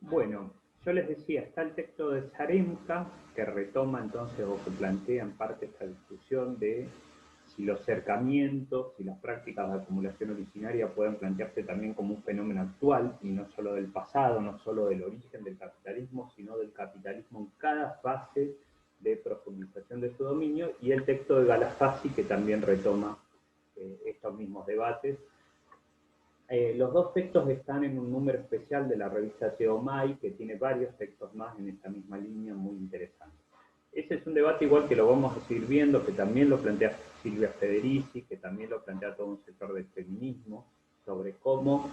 Bueno, yo les decía, está el texto de Zaremka, que retoma entonces o que plantea en parte esta discusión de si los cercamientos y las prácticas de acumulación originaria pueden plantearse también como un fenómeno actual y no solo del pasado, no solo del origen del capitalismo, sino del capitalismo en cada fase de profundización de su dominio, y el texto de Galafasi, que también retoma estos mismos debates. Los dos textos están en un número especial de la revista Geomai, que tiene varios textos más en esta misma línea muy interesantes. Ese es un debate igual que lo vamos a seguir viendo, que también lo plantea Silvia Federici, que también lo plantea todo un sector del feminismo, sobre cómo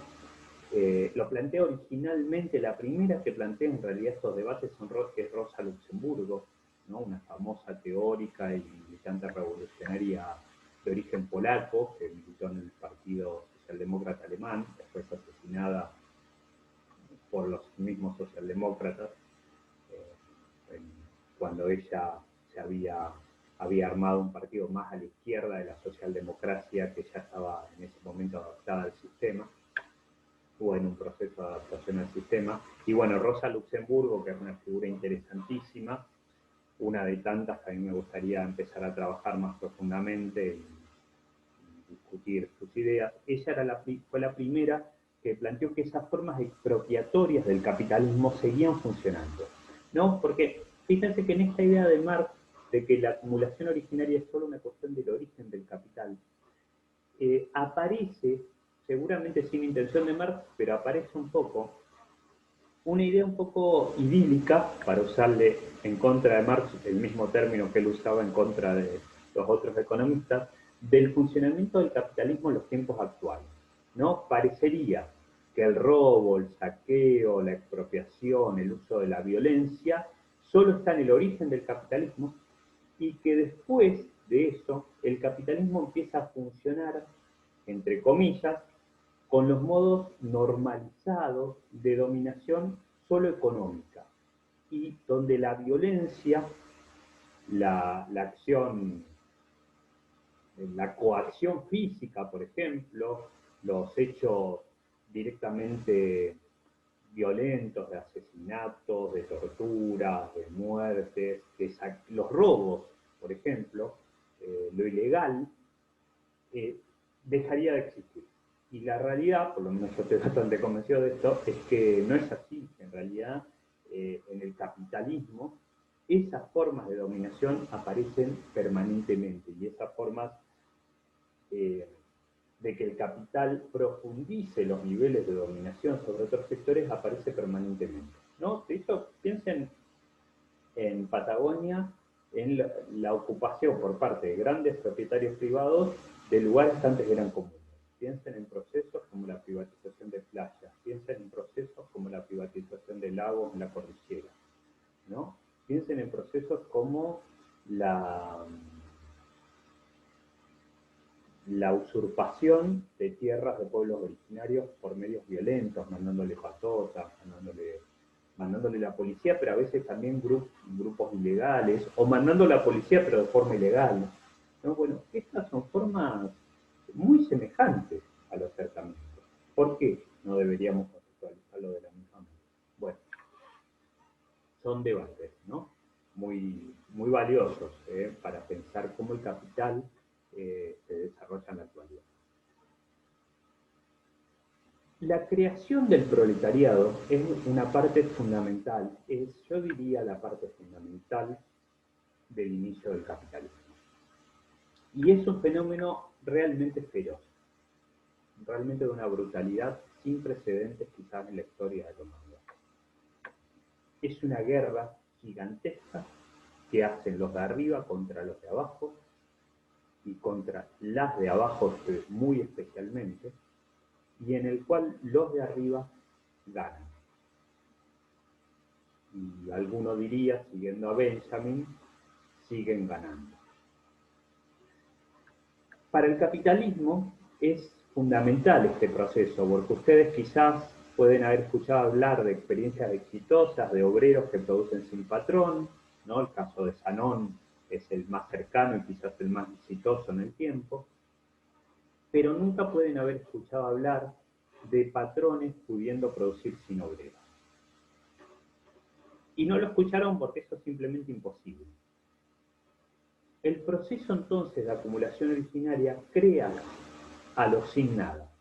lo plantea originalmente, la primera que plantea en realidad estos debates es Rosa Luxemburgo, ¿no? Una famosa teórica y militante revolucionaria de origen polaco, que militó en el Partido Socialdemócrata Alemán, después asesinada por los mismos socialdemócratas, eh, cuando ella había armado un partido más a la izquierda de la socialdemocracia que ya estaba en ese momento adaptada al sistema, estuvo en un proceso de adaptación al sistema. Y bueno, Rosa Luxemburgo, que es una figura interesantísima, una de tantas que a mí me gustaría empezar a trabajar más profundamente y discutir sus ideas. Ella fue la primera que planteó que esas formas expropiatorias del capitalismo seguían funcionando, ¿no? Porque fíjense que en esta idea de Marx de que la acumulación originaria es solo una cuestión del origen del capital, aparece, seguramente sin intención de Marx, pero aparece un poco, una idea un poco idílica, para usarle en contra de Marx el mismo término que él usaba en contra de los otros economistas, del funcionamiento del capitalismo en los tiempos actuales, ¿no? Parecería que el robo, el saqueo, la expropiación, el uso de la violencia, solo está en el origen del capitalismo y que después de eso el capitalismo empieza a funcionar, entre comillas, con los modos normalizados de dominación solo económica y donde la violencia, la acción, la coacción física, por ejemplo, los hechos directamente violentos de asesinatos, de torturas, de muertes, los robos, por ejemplo, lo ilegal, eh, dejaría de existir. Y la realidad, por lo menos yo estoy bastante convencido de esto, es que no es así. En realidad, en el capitalismo, esas formas de dominación aparecen permanentemente y esas formas eh, de que el capital profundice los niveles de dominación sobre otros sectores aparece permanentemente, ¿no? De hecho, piensen en Patagonia en la ocupación por parte de grandes propietarios privados de lugares que antes eran comunes. Piensen en procesos como la privatización de playas, piensen en procesos como la privatización de lagos en la cordillera, ¿no? Piensen en procesos como la usurpación de tierras de pueblos originarios por medios violentos, mandándole patotas, mandándole la policía, pero a veces también grupos ilegales, o mandando la policía pero de forma ilegal. ¿No? Bueno, estas son formas muy semejantes a los acercamientos. ¿Por qué no deberíamos conceptualizarlo de la misma manera? Bueno, son debates, ¿no? Muy valiosos para pensar cómo el capital se desarrolla en la actualidad. La creación del proletariado es una parte fundamental, yo diría la parte fundamental del inicio del capitalismo. Y es un fenómeno realmente feroz, realmente de una brutalidad sin precedentes quizás en la historia de la humanidad. Es una guerra gigantesca que hacen los de arriba contra los de abajo y contra las de abajo muy especialmente, y en el cual los de arriba ganan. Y alguno diría, siguiendo a Benjamin, siguen ganando. Para el capitalismo es fundamental este proceso, porque ustedes quizás pueden haber escuchado hablar de experiencias exitosas de obreros que producen sin patrón, ¿no? El caso de Sanón es el más cercano y quizás el más exitoso en el tiempo, pero nunca pueden haber escuchado hablar de patrones pudiendo producir sin obreros. Y no lo escucharon porque eso es simplemente imposible. El proceso entonces de acumulación originaria crea a los sin nada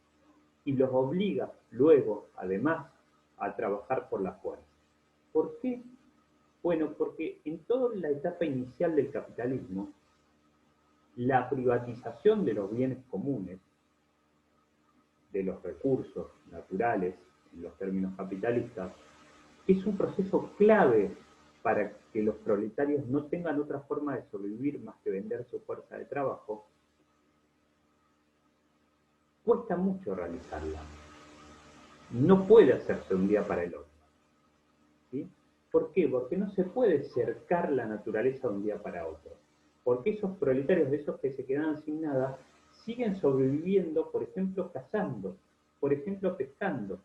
y los obliga luego, además, a trabajar por la fuerza. ¿Por qué? Bueno, porque en toda la etapa inicial del capitalismo, la privatización de los bienes comunes, de los recursos naturales, en los términos capitalistas, es un proceso clave para que los proletarios no tengan otra forma de sobrevivir más que vender su fuerza de trabajo. Cuesta mucho realizarla. No puede hacerse de un día para el otro. ¿Sí? ¿Por qué? Porque no se puede cercar la naturaleza de un día para otro. Porque esos proletarios, de esos que se quedaban sin nada, siguen sobreviviendo, por ejemplo, cazando, por ejemplo, pescando,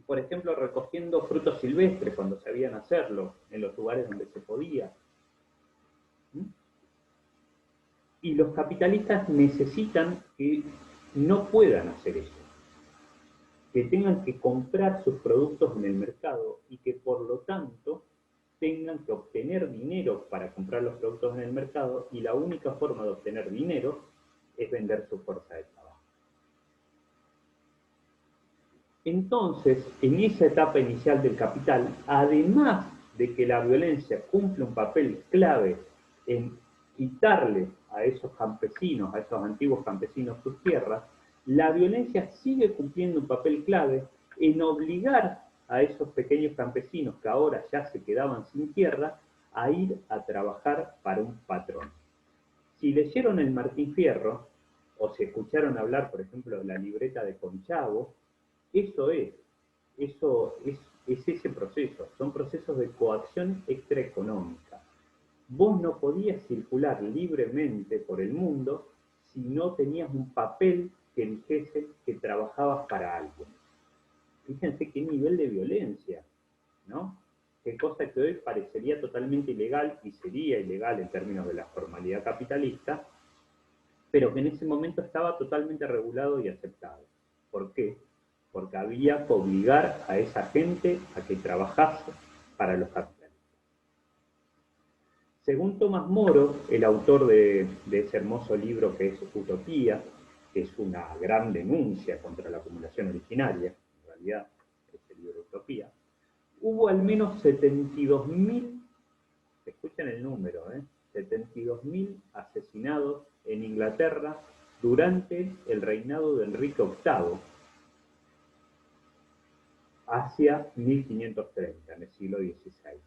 por ejemplo, recogiendo frutos silvestres cuando sabían hacerlo, en los lugares donde se podía. ¿Mm? Y los capitalistas necesitan que no puedan hacer eso, que tengan que comprar sus productos en el mercado y que por lo tanto tengan que obtener dinero para comprar los productos en el mercado, y la única forma de obtener dinero es vender su fuerza de trabajo. Entonces, en esa etapa inicial del capital, además de que la violencia cumple un papel clave en quitarle a esos campesinos, a esos antiguos campesinos sus tierras, la violencia sigue cumpliendo un papel clave en obligar a esos pequeños campesinos que ahora ya se quedaban sin tierra a ir a trabajar para un patrón. Si leyeron el Martín Fierro o si escucharon hablar, por ejemplo, de la libreta de Conchavo, eso es, es ese proceso, son procesos de coacción extraeconómica. Vos no podías circular libremente por el mundo si no tenías un papel que dijese que trabajabas para algo. Fíjense qué nivel de violencia, ¿no? Qué cosa que hoy parecería totalmente ilegal y sería ilegal en términos de la formalidad capitalista, pero que en ese momento estaba totalmente regulado y aceptado. ¿Por qué? Porque había que obligar a esa gente a que trabajase para los capitalistas. Según Tomás Moro, el autor de ese hermoso libro que es Utopía, que es una gran denuncia contra la acumulación originaria, en realidad es el libro Utopía, hubo al menos 72.000, escuchen el número, 72.000 asesinados en Inglaterra durante el reinado de Enrique VIII, hacia 1530, en el siglo XVI.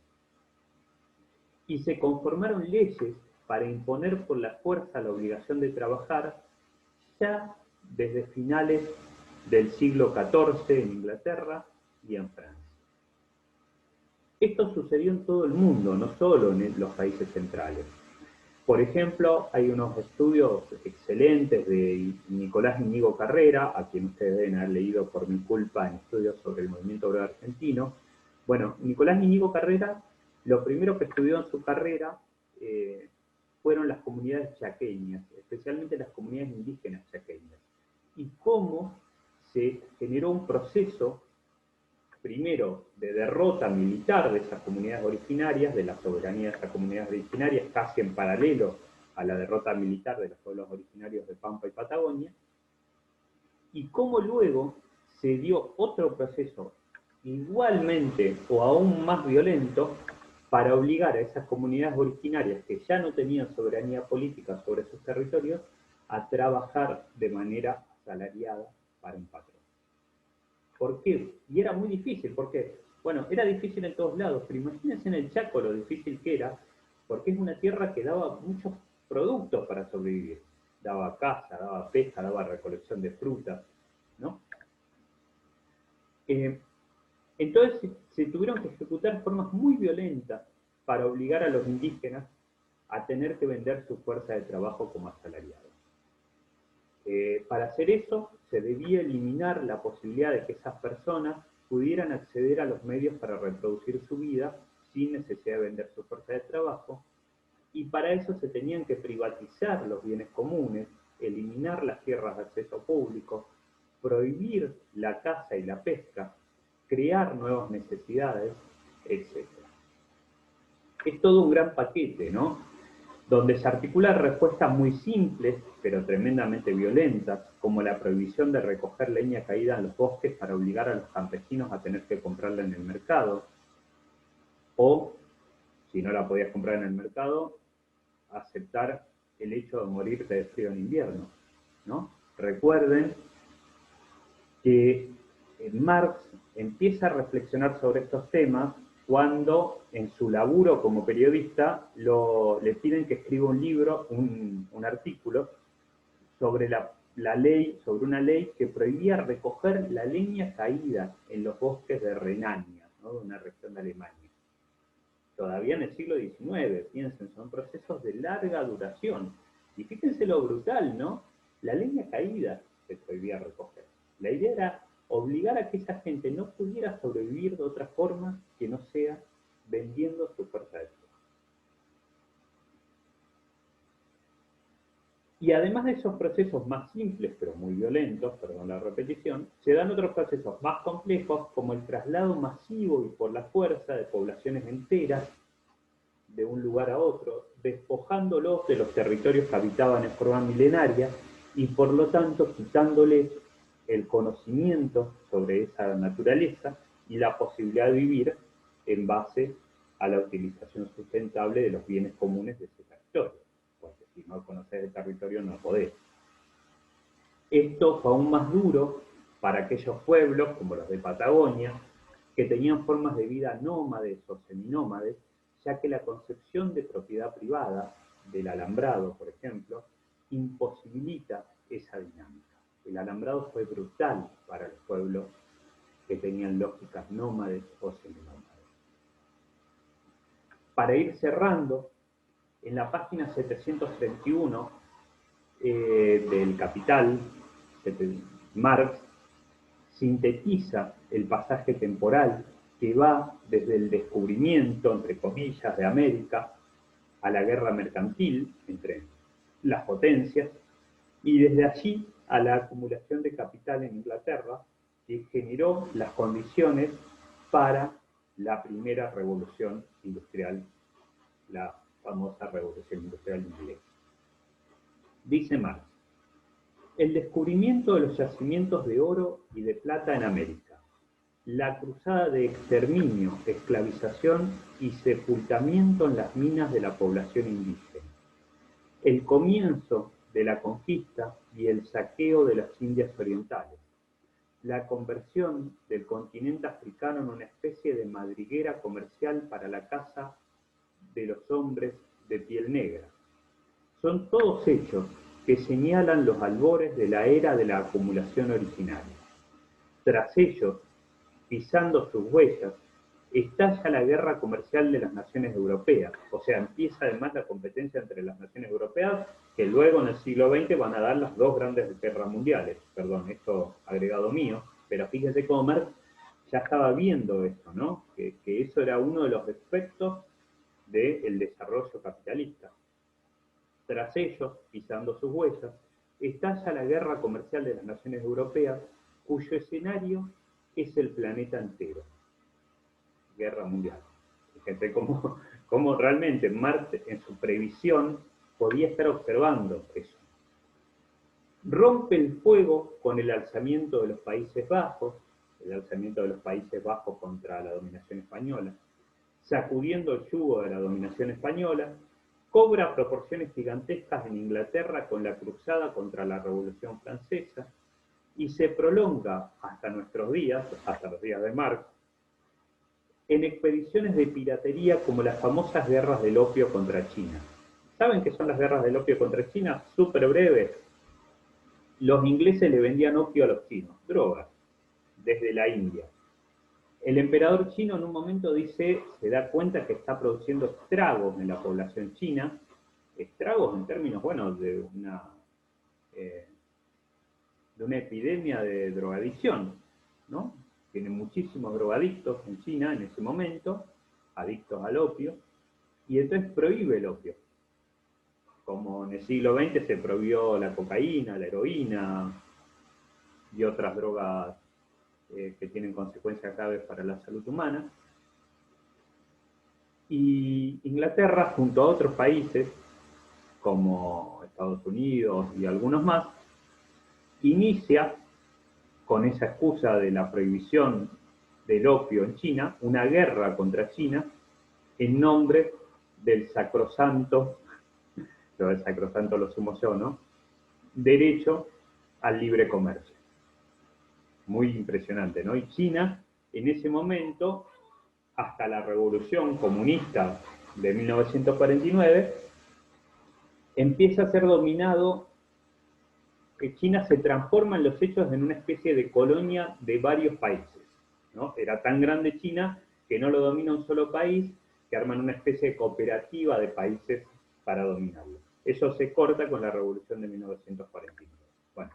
Y se conformaron leyes para imponer por la fuerza la obligación de trabajar ya desde finales del siglo XIV en Inglaterra y en Francia. Esto sucedió en todo el mundo, no solo en los países centrales. Por ejemplo, hay unos estudios excelentes de Nicolás Íñigo Carrera, a quien ustedes deben haber leído por mi culpa en estudios sobre el movimiento obrero argentino. Bueno, Nicolás Íñigo Carrera, lo primero que estudió en su carrera fueron las comunidades chaqueñas, especialmente las comunidades indígenas chaqueñas, y cómo se generó un proceso, primero, de derrota militar de esas comunidades originarias, de la soberanía de esas comunidades originarias, casi en paralelo a la derrota militar de los pueblos originarios de Pampa y Patagonia, y cómo luego se dio otro proceso igualmente o aún más violento para obligar a esas comunidades originarias que ya no tenían soberanía política sobre sus territorios a trabajar de manera asalariada para un patrón. ¿Por qué? Y era muy difícil, porque, bueno, era difícil en todos lados, pero imagínense en el Chaco lo difícil que era, porque es una tierra que daba muchos productos para sobrevivir. Daba caza, daba pesca, daba recolección de frutas, ¿no? Entonces se tuvieron que ejecutar formas muy violentas para obligar a los indígenas a tener que vender su fuerza de trabajo como asalariados. Para hacer eso se debía eliminar la posibilidad de que esas personas pudieran acceder a los medios para reproducir su vida sin necesidad de vender su fuerza de trabajo, y para eso se tenían que privatizar los bienes comunes, eliminar las tierras de acceso público, prohibir la caza y la pesca, crear nuevas necesidades, etc. es todo un gran paquete, ¿no? Donde se articulan respuestas muy simples, pero tremendamente violentas, como la prohibición de recoger leña caída en los bosques para obligar a los campesinos a tener que comprarla en el mercado, o, si no la podías comprar en el mercado, aceptar el hecho de morir de frío en invierno, ¿no? Recuerden que Marx empieza a reflexionar sobre estos temas cuando en su laburo como periodista le piden que escriba un libro, un artículo sobre la ley, sobre una ley que prohibía recoger la leña caída en los bosques de Renania, ¿no? De una región de Alemania. Todavía en el siglo XIX, piensen, son procesos de larga duración. Y fíjense lo brutal, ¿no? La leña caída se prohibía recoger. La idea era obligar a que esa gente no pudiera sobrevivir de otra forma que no sea vendiendo su fuerza de trabajo. Y además de esos procesos más simples, pero muy violentos, perdón la repetición, se dan otros procesos más complejos, como el traslado masivo y por la fuerza de poblaciones enteras de un lugar a otro, despojándolos de los territorios que habitaban en forma milenaria y por lo tanto quitándoles el conocimiento sobre esa naturaleza y la posibilidad de vivir en base a la utilización sustentable de los bienes comunes de ese territorio. Porque si no conoces el territorio no podés. Esto fue aún más duro para aquellos pueblos, como los de Patagonia, que tenían formas de vida nómades o seminómades, ya que la concepción de propiedad privada, del alambrado, por ejemplo, imposibilita esa dinámica. El alambrado fue brutal para los pueblos que tenían lógicas nómades o seminómades. Para ir cerrando, en la página 731 del Capital, Marx sintetiza el pasaje temporal que va desde el descubrimiento, entre comillas, de América a la guerra mercantil entre las potencias y desde allí a la acumulación de capital en Inglaterra que generó las condiciones para la primera revolución industrial, la famosa revolución industrial inglesa. Dice Marx: el descubrimiento de los yacimientos de oro y de plata en América, la cruzada de exterminio, esclavización y sepultamiento en las minas de la población indígena, el comienzo de la conquista y el saqueo de las Indias orientales, la conversión del continente africano en una especie de madriguera comercial para la caza de los hombres de piel negra. Son todos hechos que señalan los albores de la era de la acumulación originaria. Tras ellos, pisando sus huellas, estalla la guerra comercial de las naciones europeas. O sea, empieza además la competencia entre las naciones europeas, que luego en el siglo XX van a dar las dos grandes guerras mundiales. Perdón, esto agregado mío, pero fíjense cómo Marx ya estaba viendo esto, ¿no? Que eso era uno de los efectos del desarrollo capitalista. Tras ellos, pisando sus huellas, estalla la guerra comercial de las naciones europeas, cuyo escenario es el planeta entero. Guerra mundial. Fíjense cómo realmente Marx en su previsión podía estar observando eso. Rompe el fuego con el alzamiento de los Países Bajos, el alzamiento de los Países Bajos contra la dominación española, sacudiendo el yugo de la dominación española, cobra proporciones gigantescas en Inglaterra con la cruzada contra la Revolución Francesa y se prolonga hasta nuestros días, hasta los días de Marx, en expediciones de piratería como las famosas guerras del opio contra China. ¿Saben qué son las guerras del opio contra China? Súper breves. Los ingleses le vendían opio a los chinos, drogas, desde la India. El emperador chino en un momento se da cuenta que está produciendo estragos en la población china, estragos en términos, bueno, de una epidemia de drogadicción, ¿no? Tiene muchísimos drogadictos en China en ese momento, adictos al opio, y entonces prohíbe el opio. Como en el siglo XX se prohibió la cocaína, la heroína y otras drogas que tienen consecuencias graves para la salud humana. Y Inglaterra, junto a otros países, como Estados Unidos y algunos más, inicia, con esa excusa de la prohibición del opio en China, una guerra contra China en nombre del sacrosanto, pero el sacrosanto lo sumo yo, ¿no? Derecho al libre comercio. Muy impresionante, ¿no? Y China, en ese momento, hasta la revolución comunista de 1949, empieza a ser dominado, que China se transforma en los hechos en una especie de colonia de varios países, ¿no? Era tan grande China que no lo domina un solo país, que arman una especie de cooperativa de países para dominarlo. Eso se corta con la revolución de 1949. Bueno,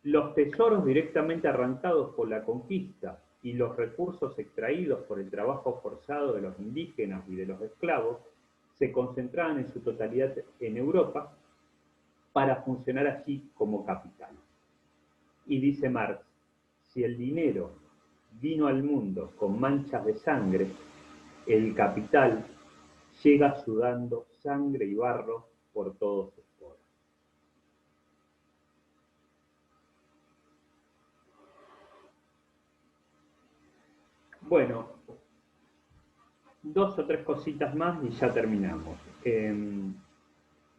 los tesoros directamente arrancados por la conquista y los recursos extraídos por el trabajo forzado de los indígenas y de los esclavos se concentraban en su totalidad en Europa para funcionar allí como capital. Y dice Marx, si el dinero vino al mundo con manchas de sangre, el capital llega sudando sangre y barro por todos sus poros. Bueno, dos o tres cositas más y ya terminamos.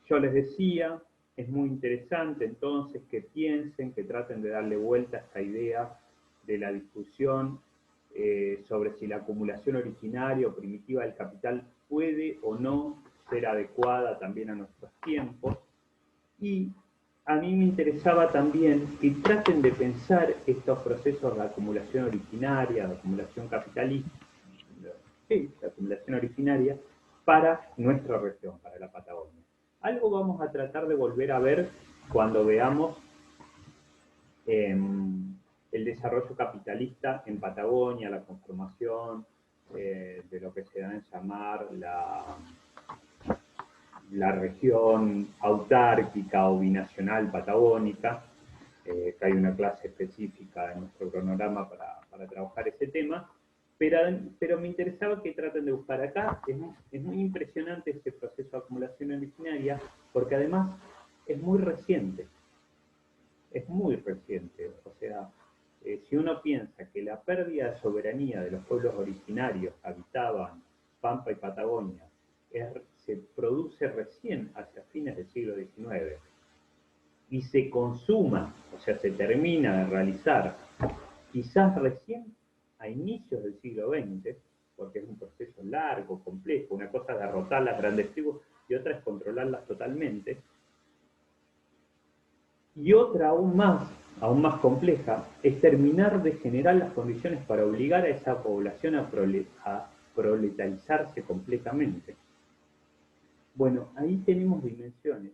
Yo les decía, es muy interesante entonces que piensen, que traten de darle vuelta a esta idea de la discusión sobre si la acumulación originaria o primitiva del capital puede o no ser adecuada también a nuestros tiempos. Y a mí me interesaba también que traten de pensar estos procesos de acumulación originaria, de acumulación capitalista, sí, de acumulación originaria, para nuestra región, para la Patagonia. Algo vamos a tratar de volver a ver cuando veamos el desarrollo capitalista en Patagonia, la conformación de lo que se da en llamar la región autárquica o binacional patagónica, que hay una clase específica en nuestro cronograma para trabajar ese tema, pero me interesaba que traten de buscar acá. Es muy impresionante este proceso de acumulación originaria, porque además es muy reciente. Es muy reciente. O sea, si uno piensa que la pérdida de soberanía de los pueblos originarios que habitaban Pampa y Patagonia se produce recién hacia fines del siglo XIX y se consuma, o sea, se termina de realizar quizás recién a inicios del siglo XX, porque es un proceso largo, complejo. Una cosa es derrotar las grandes tribus y otra es controlarlas totalmente. Y otra aún más compleja, es terminar de generar las condiciones para obligar a esa población a proletarizarse completamente. Bueno, ahí tenemos dimensiones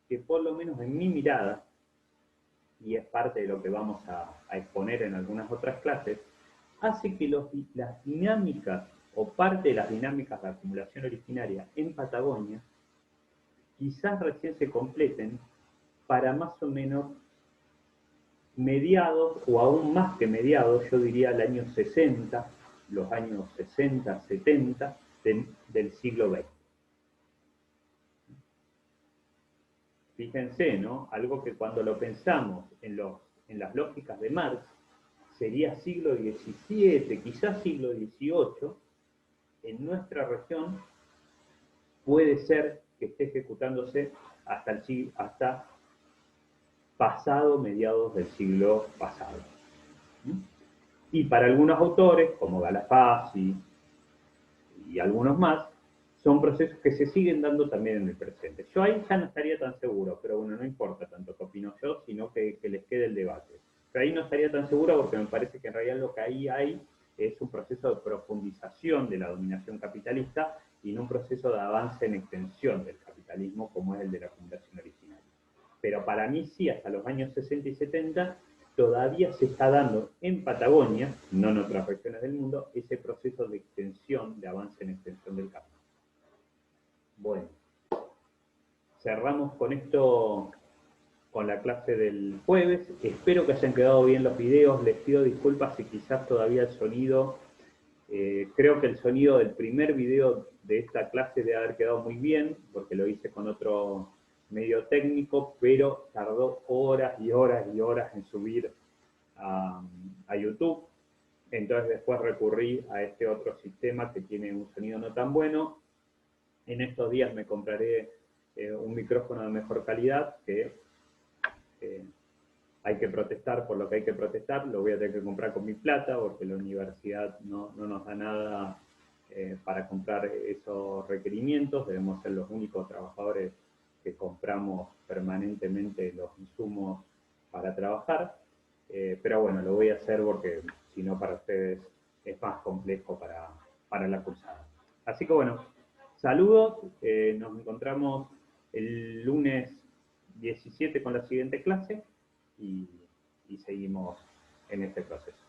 que por lo menos en mi mirada, y es parte de lo que vamos a exponer en algunas otras clases, hace que las dinámicas o parte de las dinámicas de acumulación originaria en Patagonia quizás recién se completen para más o menos mediados, o aún más que mediados, yo diría el año 60, los años 60, 70 del siglo XX. Fíjense, ¿no? Algo que cuando lo pensamos en las lógicas de Marx, sería siglo XVII, quizás siglo XVIII, en nuestra región puede ser que esté ejecutándose hasta pasado mediados del siglo pasado. Y para algunos autores, como Galafasi y algunos más, son procesos que se siguen dando también en el presente. Yo ahí ya no estaría tan seguro, pero bueno, no importa tanto qué opino yo, sino que les quede el debate. Pero ahí no estaría tan seguro porque me parece que en realidad lo que ahí hay es un proceso de profundización de la dominación capitalista y no un proceso de avance en extensión del capitalismo como es el de la acumulación originaria. Pero para mí sí, hasta los años 60 y 70 todavía se está dando en Patagonia, no en otras regiones del mundo, ese proceso de extensión, de avance en extensión del capital. Bueno, cerramos con esto, con la clase del jueves. Espero que hayan quedado bien los videos. Les pido disculpas si quizás todavía el sonido Creo que el sonido del primer video de esta clase debe haber quedado muy bien, porque lo hice con otro medio técnico, pero tardó horas y horas y horas en subir a YouTube. Entonces después recurrí a este otro sistema que tiene un sonido no tan bueno. En estos días me compraré un micrófono de mejor calidad, que hay que protestar por lo que hay que protestar, lo voy a tener que comprar con mi plata, porque la universidad no nos da nada para comprar esos requerimientos, debemos ser los únicos trabajadores que compramos permanentemente los insumos para trabajar, pero bueno, lo voy a hacer porque si no para ustedes es más complejo para la cursada. Así que bueno, saludos, nos encontramos el lunes 17 con la siguiente clase y seguimos en este proceso.